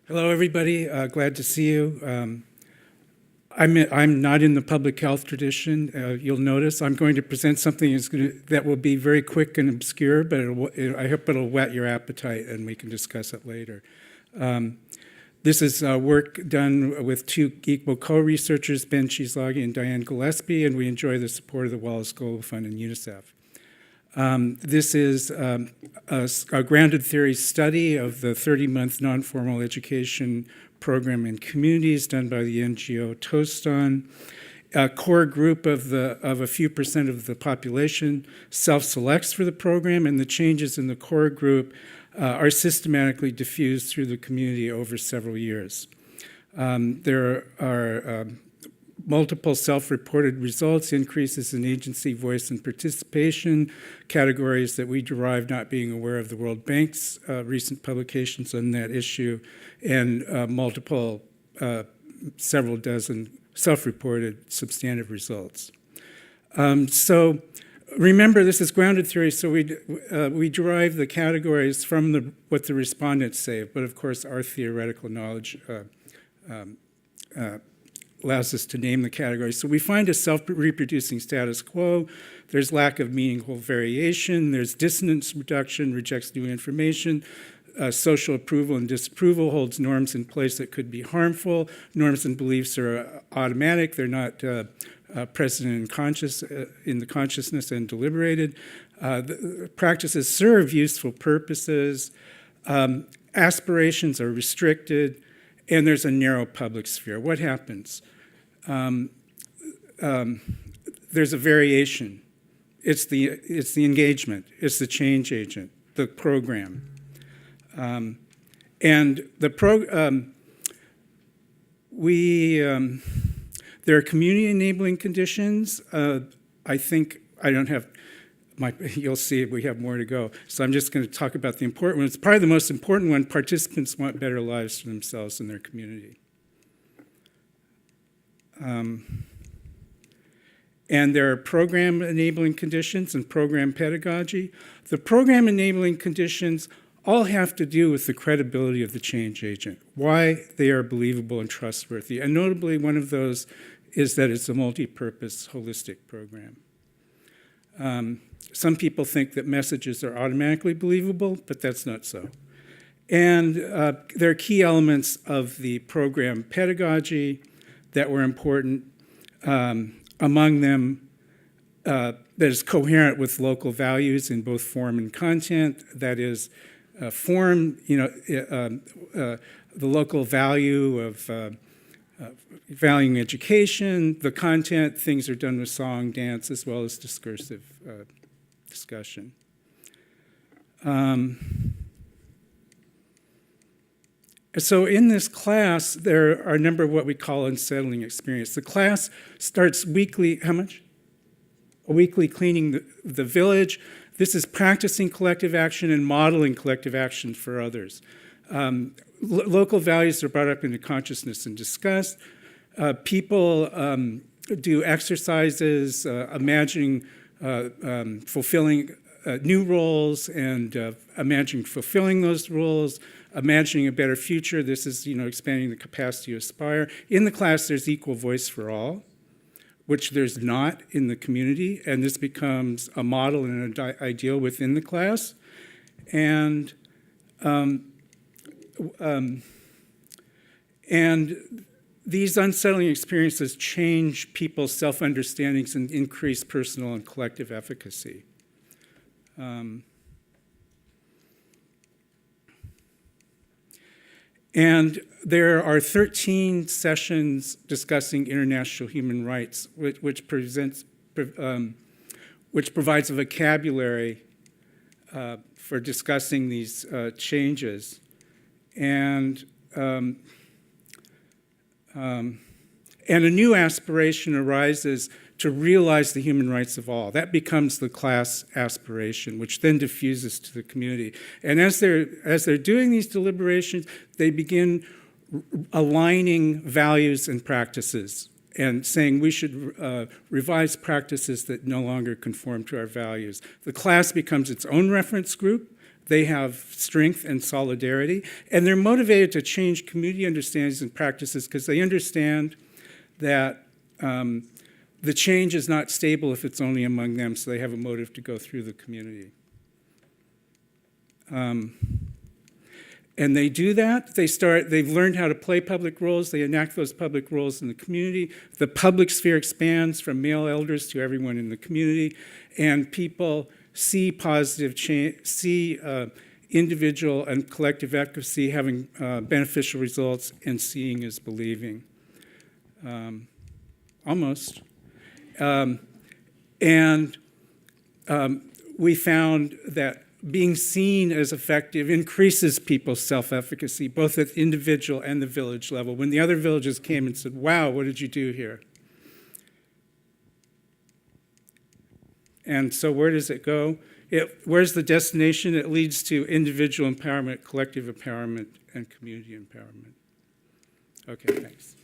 Hello, everybody. Glad to see you. I'm not in the public health tradition. You'll notice I'm going to present something that will be very quick and obscure, but I hope it'll whet your appetite and we can discuss it later. This is work done with two equal co-researchers, Ben Cheesloggy and Diane Gillespie, and we enjoy the support of the Wallace Global Fund and UNICEF. This is a grounded theory study of the 30-month non-formal education program in communities done by the NGO Tostan. A core group of a few percent of the population self-selects for the program, and the changes in the core group are systematically diffused through the community over several years. There are multiple self-reported results, increases in agency, voice, and participation, categories that we derive not being aware of the World Bank's recent publications on that issue, and several dozen self-reported substantive results. So remember, this is grounded theory, so we derive the categories from what the respondents say, but of course our theoretical knowledge allows us to name the categories. So we find a self-reproducing status quo. There's lack of meaningful variation. There's dissonance reduction, rejects new information. Social approval and disapproval holds norms in place that could be harmful. Norms and beliefs are automatic. They're not present in the consciousness and deliberated. The practices serve useful purposes. Aspirations are restricted. And there's a narrow public sphere. What happens? There's a variation. It's the engagement. It's the change agent, the program. There are community enabling conditions. You'll see we have more to go. So I'm just going to talk about the important ones. Probably the most important one, participants want better lives for themselves and their community. And there are program enabling conditions and program pedagogy. The program enabling conditions all have to do with the credibility of the change agent, why they are believable and trustworthy. And notably, one of those is that it's a multi-purpose, holistic program. Some people think that messages are automatically believable, but that's not so. And there are key elements of the program pedagogy that were important. Among them, that is coherent with local values in both form and content. That is, form, the local value of valuing education, the content, things are done with song, dance, as well as discursive discussion. So in this class, there are a number of what we call unsettling experience. The class starts weekly, how much? A weekly cleaning the village. This is practicing collective action and modeling collective action for others. Local values are brought up into consciousness and discussed. People do exercises, imagining fulfilling new roles and imagining fulfilling those roles, imagining a better future. This is, expanding the capacity to aspire. In the class, there's equal voice for all, which there's not in the community, and this becomes a model and an ideal within the class. And these unsettling experiences change people's self-understandings and increase personal and collective efficacy. And there are 13 sessions discussing international human rights, which provides a vocabulary for discussing these changes. And a new aspiration arises to realize the human rights of all. That becomes the class aspiration, which then diffuses to the community. And as they're doing these deliberations, they begin aligning values and practices and saying we should revise practices that no longer conform to our values. The class becomes its own reference group. They have strength and solidarity, and they're motivated to change community understandings and practices because they understand that the change is not stable if it's only among them, so they have a motive to go through the community. And they do that. They've learned how to play public roles. They enact those public roles in the community. The public sphere expands from male elders to everyone in the community, and people see positive change, see individual and collective efficacy having beneficial results, and seeing is believing. Almost. We found that being seen as effective increases people's self-efficacy, both at the individual and the village level. When the other villages came and said, wow, what did you do here? And so where does it go? Where's the destination? It leads to individual empowerment, collective empowerment, and community empowerment. Okay, thanks.